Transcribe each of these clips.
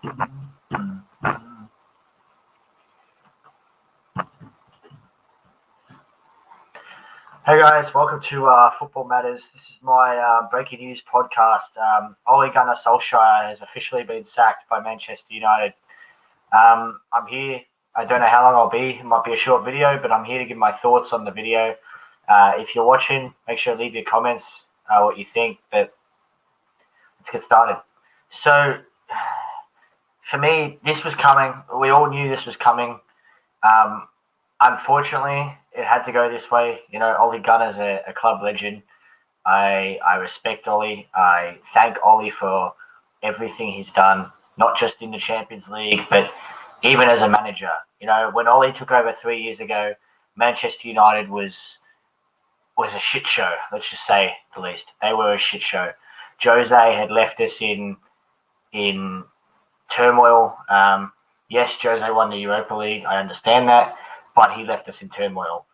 Hey guys, welcome to Football Matters. This is my breaking news podcast. Ole Gunnar Solskjaer has officially been sacked by Manchester United. I'm here. I don't know how long I'll be. It might be a short video, but I'm here to give my thoughts on the video. If you're watching, make sure to leave your comments, what you think. But let's get started. So, for me, this was coming. We all knew this was coming. Unfortunately, it had to go this way. You know, Ole Gunnar's a club legend. I respect Ole. I thank Ole for everything he's done, not just in the Champions League, but even as a manager. You know, when Ole took over 3 years ago, Manchester United was a shit show. Let's just say the least. They were a shit show. Jose had left us in turmoil. Yes, Jose won the Europa League. I understand that, but he left us in turmoil.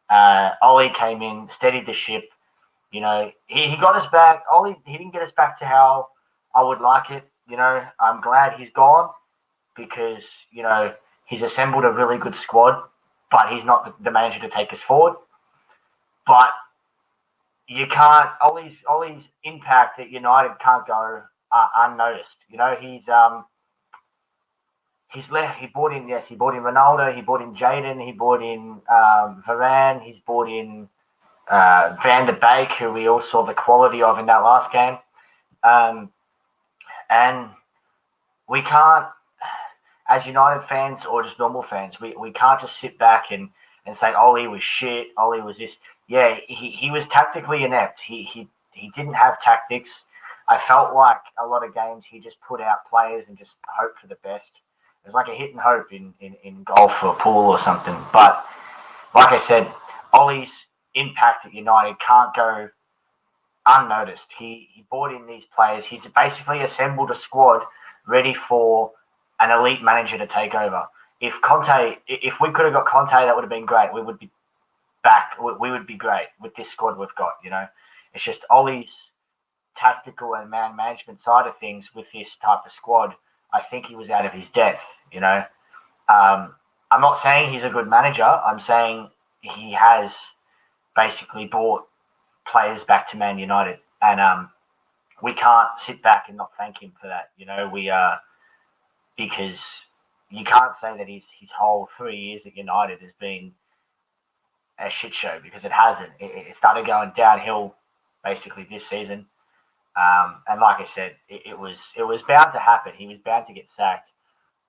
Ole came in, steadied the ship. You know, he got us back. Ole, he didn't get us back to how I would like it. You know, I'm glad he's gone because, you know, he's assembled a really good squad, but he's not the manager to take us forward. But you can't, Ole's impact at United can't go unnoticed. You know, he's left. He brought in Ronaldo. He brought in Jadon. He brought in Varane. He's brought in Van der Beek, who we all saw the quality of in that last game. And we can't, as United fans or just normal fans, we can't just sit back and say Ole was shit. Ole was this. Yeah, he was tactically inept. He didn't have tactics. I felt like a lot of games he just put out players and just hoped for the best. It was like a hit and hope in golf or pool or something. But like I said, Ole's impact at United can't go unnoticed. He brought in these players. He's basically assembled a squad ready for an elite manager to take over. If we could have got Conte, that would have been great. We would be back. We would be great with this squad we've got. You know, it's just Ole's tactical and man management side of things with this type of squad. I think he was out of his depth. You know, I'm not saying he's a good manager. I'm saying he has basically brought players back to Man United, and we can't sit back and not thank him for that. You know, because you can't say that his whole 3 years at United has been a shit show, because it hasn't. It started going downhill basically this season, and like I said, it was bound to happen. He was bound to get sacked.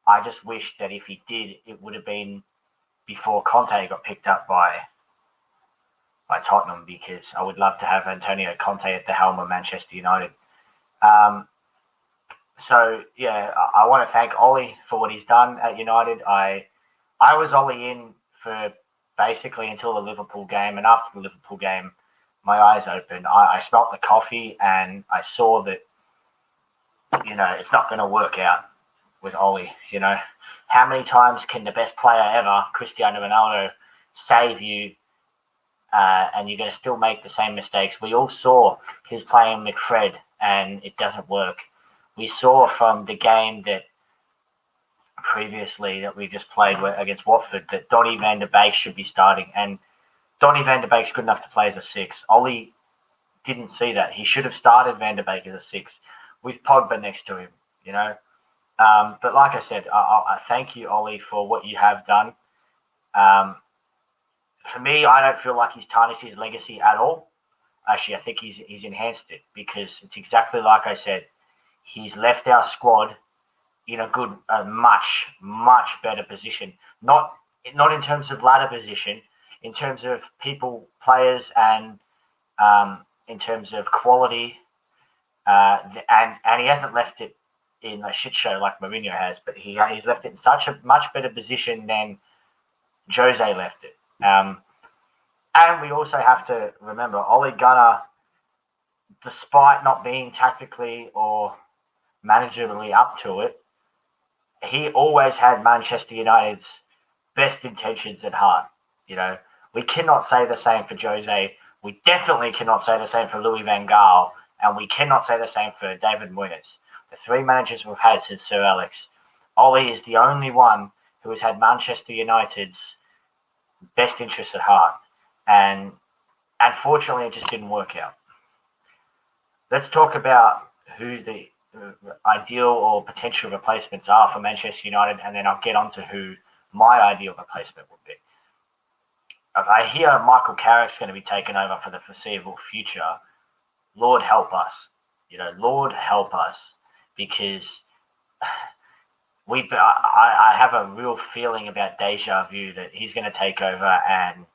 I just wish that if he did, it would have been before Conte got picked up by Tottenham, because I would love to have Antonio Conte at the helm of Manchester United. So yeah, I want to thank Ole for what he's done at United. I was Ole in for basically until the Liverpool game, and after the Liverpool game, my eyes opened. I smelt the coffee, and I saw that, you know, it's not going to work out with Ole. You know, how many times can the best player ever, Cristiano Ronaldo, save you, and you're going to still make the same mistakes? We all saw he was playing McFred, and it doesn't work. We saw from the game that previously that we just played against Watford that Donny van der Beek should be starting, and Donny van der Beek's good enough to play as a six. Ole didn't see that. He should have started Van der Beek as a six with Pogba next to him, you know. But like I said, I thank you, Ole, for what you have done. For me, I don't feel like he's tarnished his legacy at all. Actually, I think he's enhanced it, because it's exactly like I said. He's left our squad in a much better position. Not in terms of ladder position, in terms of people, players, and in terms of quality. And he hasn't left it in a shit show like Mourinho has, but he's left it in such a much better position than Jose left it. And we also have to remember, Ole Gunnar, despite not being tactically or managerially up to it, he always had Manchester United's best intentions at heart. You know, we cannot say the same for Jose. We definitely cannot say the same for Louis van Gaal, and we cannot say the same for David Moyes. The three managers we've had since Sir Alex, Ole is the only one who has had Manchester United's best interests at heart. And unfortunately, it just didn't work out. Let's talk about who the ideal or potential replacements are for Manchester United, and then I'll get on to who my ideal replacement would be. I hear Michael Carrick's going to be taken over for the foreseeable future. Lord help us, Lord help us, because I have a real feeling about deja vu that he's going to take over and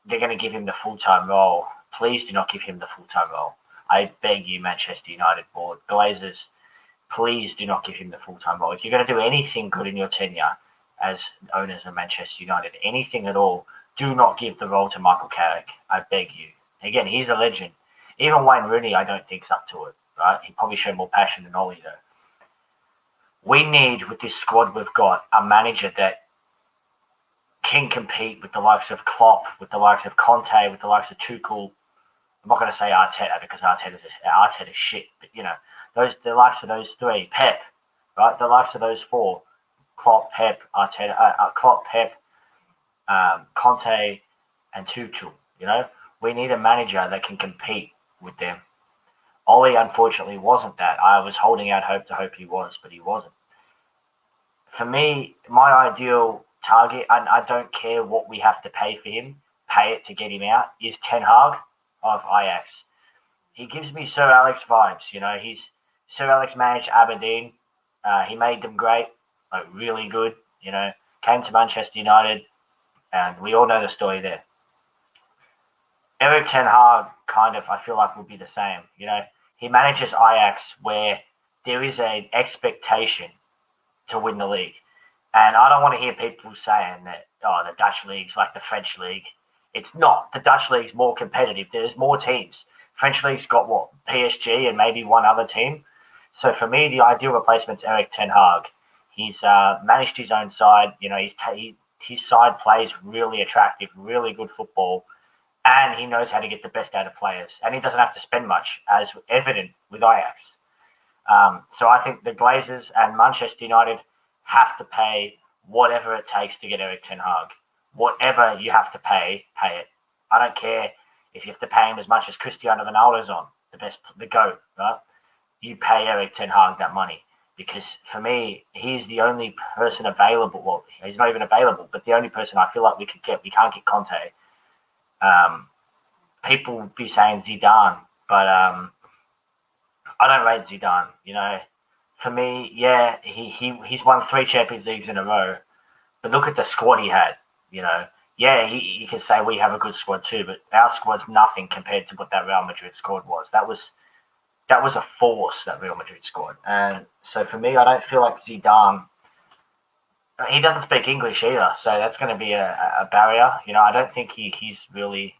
they're going to give him the full-time role. Please do not give him the full-time role. I beg you, Manchester United board, Glazers, please do not give him the full-time role. If you're going to do anything good in your tenure as owners of Manchester United, anything at all, do not give the role to Michael Carrick. I beg you. Again, he's a legend. Even Wayne Rooney, I don't think is up to it. Right? He probably showed more passion than Ollie, though. We need, with this squad we've got, a manager that can compete with the likes of Klopp, with the likes of Conte, with the likes of Tuchel. I'm not going to say Arteta because Arteta's shit, but the likes of those three, Pep, right? The likes of those four, Klopp, Pep, Conte, and Tuchel. We need a manager that can compete with them. Ollie, unfortunately, wasn't that. I was holding out hope to hope he was, but he wasn't. For me, my ideal target, and I don't care what we have to pay for him, pay it to get him out, is Ten Hag of Ajax. He gives me Sir Alex vibes. Sir Alex managed Aberdeen. He made them great, like really good. Came to Manchester United, and we all know the story there. Eric Ten Hag I feel like will be the same. He manages Ajax where there is an expectation to win the league. And I don't want to hear people saying that, the Dutch league's like the French league. It's not. The Dutch league's more competitive. There's more teams. French league's got what? PSG and maybe one other team. So for me, the ideal replacement's Eric Ten Hag. He's managed his own side. His side plays really attractive, really good football, and he knows how to get the best out of players. And he doesn't have to spend much, as evident with Ajax. So I think the Glazers and Manchester United have to pay whatever it takes to get Eric Ten Hag. Whatever you have to pay it. I don't care if you have to pay him as much as Cristiano Ronaldo's on, the GOAT, right? You pay Eric Ten Hag that money. Because for me, he's the only person available. Well, he's not even available, but the only person I feel like we could get. We can't get Conte. People will be saying Zidane, but I don't rate Zidane. For me, yeah, he's won 3 Champions Leagues in a row, but look at the squad he had. Yeah, you can say we have a good squad too, but our squad's nothing compared to what that Real Madrid squad was. That was a force, that Real Madrid squad. And so for me, I don't feel like Zidane. He doesn't speak English either, so that's going to be a barrier. I don't think he's really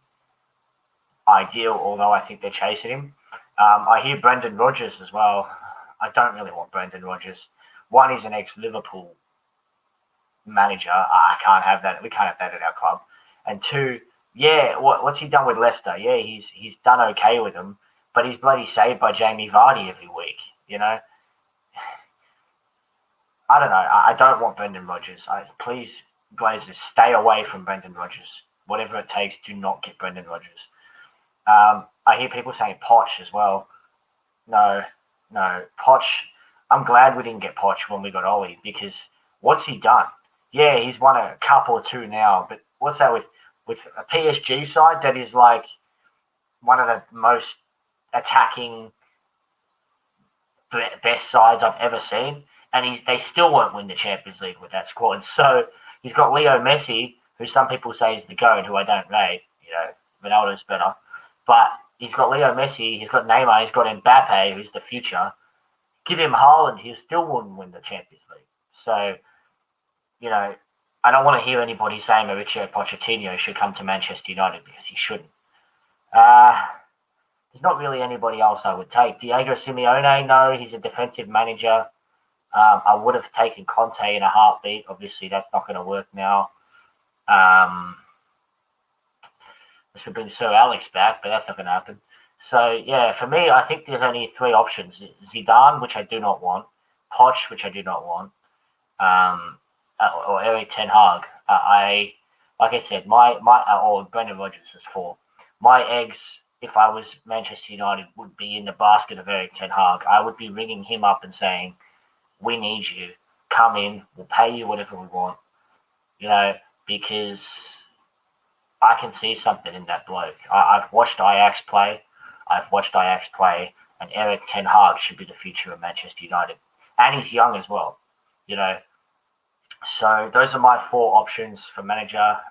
ideal, although I think they're chasing him. I hear Brendan Rodgers as well. I don't really want Brendan Rodgers. One, he's an ex-Liverpool manager. I can't have that. We can't have that at our club. And two, yeah, what's he done with Leicester? Yeah, he's done okay with them, but he's bloody saved by Jamie Vardy every week. I don't know. I don't want Brendan Rodgers. Please, Glazers, stay away from Brendan Rodgers. Whatever it takes, do not get Brendan Rodgers. I hear people saying Poch as well. No, Poch. I'm glad we didn't get Poch when we got Ollie, because what's he done? Yeah, he's won a cup or two now, but what's that with a PSG side that is like one of the most attacking, best sides I've ever seen, and they still won't win the Champions League with that squad. So he's got Leo Messi, who some people say is the GOAT, who I don't rate. Ronaldo's better, but he's got Leo Messi, he's got Neymar, he's got Mbappe, who's the future. Give him Haaland, he still wouldn't win the Champions League. So, I don't want to hear anybody saying Mauricio Pochettino should come to Manchester United, because he shouldn't. There's not really anybody else I would take. Diego Simeone, no, he's a defensive manager. I would have taken Conte in a heartbeat. Obviously, that's not going to work now. This would bring Sir Alex back, but that's not going to happen. So, yeah, for me, I think there's only 3 options. Zidane, which I do not want. Poch, which I do not want. or Eric Ten Hag. Like I said, or Brendan Rodgers was 4. My eggs, if I was Manchester United, would be in the basket of Eric Ten Hag. I would be ringing him up and saying, "We need you. Come in. We'll pay you whatever we want." Because I can see something in that bloke. I've watched Ajax play. And Eric Ten Hag should be the future of Manchester United. And he's young as well, So those are my 4 options for manager.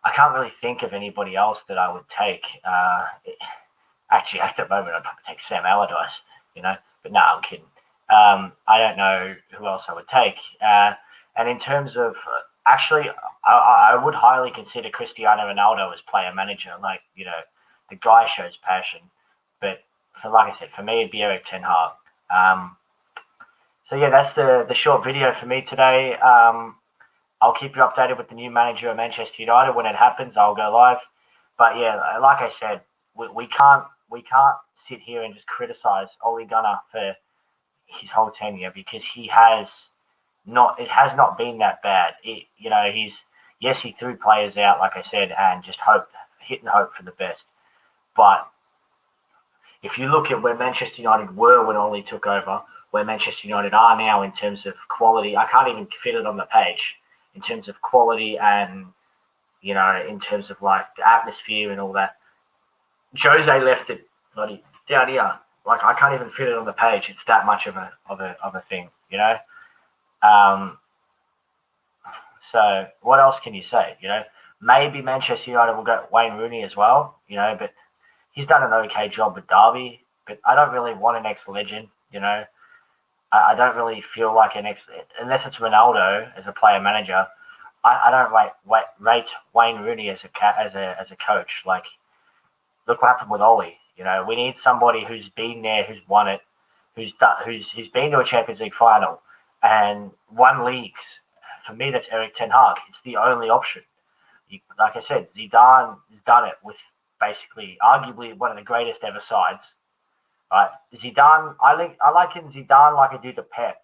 I can't really think of anybody else that I would take. Actually, at the moment, I'd probably take Sam Allardyce, But no, I'm kidding. I don't know who else I would take. And in terms of, actually, I would highly consider Cristiano Ronaldo as player manager. Like, the guy shows passion. But like I said, for me, it'd be Eric Ten Hag. So yeah, that's the short video for me today. I'll keep you updated with the new manager of Manchester United. When it happens, I'll go live. But yeah, like I said, we can't sit here and just criticize Ole Gunnar for his whole tenure, because it has not been that bad. He threw players out, like I said, and just hit and hope for the best. But if you look at where Manchester United were when Ole took over, where Manchester United are now in terms of quality, I can't even fit it on the page in terms of quality and, in terms of like the atmosphere and all that. Jose left it bloody down here. Like, I can't even fit it on the page. It's that much of a thing, So what else can you say? Maybe Manchester United will get Wayne Rooney as well, but he's done an okay job with Derby. But I don't really want an ex-legend, I don't really feel like unless it's Ronaldo as a player manager. I don't rate Wayne Rooney as a coach. Like, look what happened with Ole. We need somebody who's been there, who's won it, who's been to a Champions League final and won leagues. For me, that's Eric Ten Hag. It's the only option. Like I said, Zidane has done it with basically, arguably, one of the greatest ever sides. Right? Zidane, I liken Zidane like I do to Pep.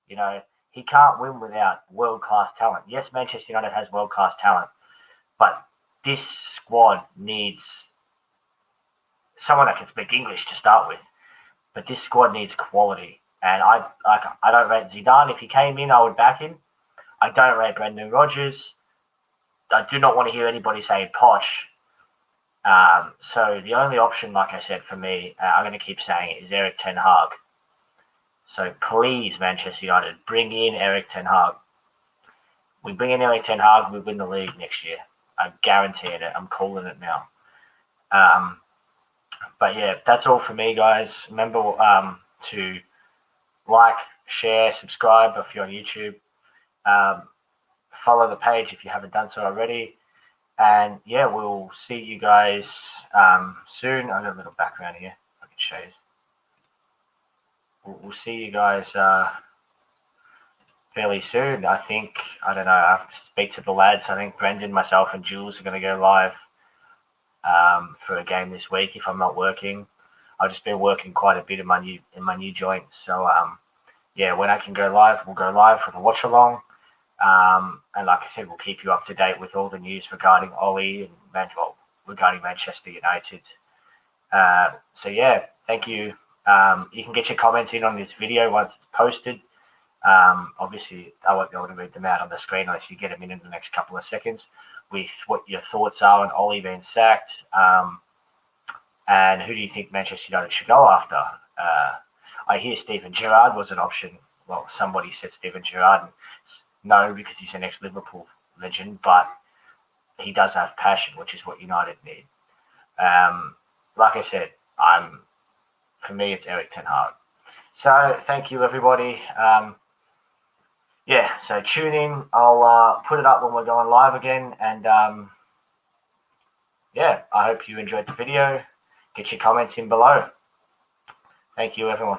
He can't win without world-class talent. Yes, Manchester United has world-class talent, but this squad needs someone that can speak English to start with. But this squad needs quality. And I don't rate Zidane. If he came in, I would back him. I don't rate Brendan Rodgers. I do not want to hear anybody say Poch. So the only option, like I said, for me, I'm going to keep saying it, is Eric Ten Hag. So please, Manchester United, bring in Eric Ten Hag. We bring in Eric Ten Hag, we win the league next year. I'm guaranteeing it. I'm calling it now. But yeah, that's all for me, guys. Remember to like, share, subscribe if you're on YouTube. Follow the page if you haven't done so already. And yeah, we'll see you guys soon. I've got a little background here. I can show you. We'll see you guys fairly soon. I think, I don't know, I have to speak to the lads. I think Brendan, myself, and Jules are going to go live for a game this week if I'm not working. I've just been working quite a bit in my new joint. So yeah, when I can go live, we'll go live with a watch along. And like I said, we'll keep you up to date with all the news regarding Ole and regarding Manchester United. So yeah, thank you. You can get your comments in on this video once it's posted. Obviously, I won't be able to read them out on the screen unless you get them in the next couple of seconds with what your thoughts are on Ole being sacked. And who do you think Manchester United should go after? I hear Steven Gerrard was an option. Well, somebody said Steven Gerrard. No, because he's an ex-Liverpool legend, but he does have passion, which is what United need. Like I said, for me, it's Eric Ten Hag. So thank you, everybody. Yeah, so tune in. I'll put it up when we're going live again. And yeah, I hope you enjoyed the video. Get your comments in below. Thank you, everyone.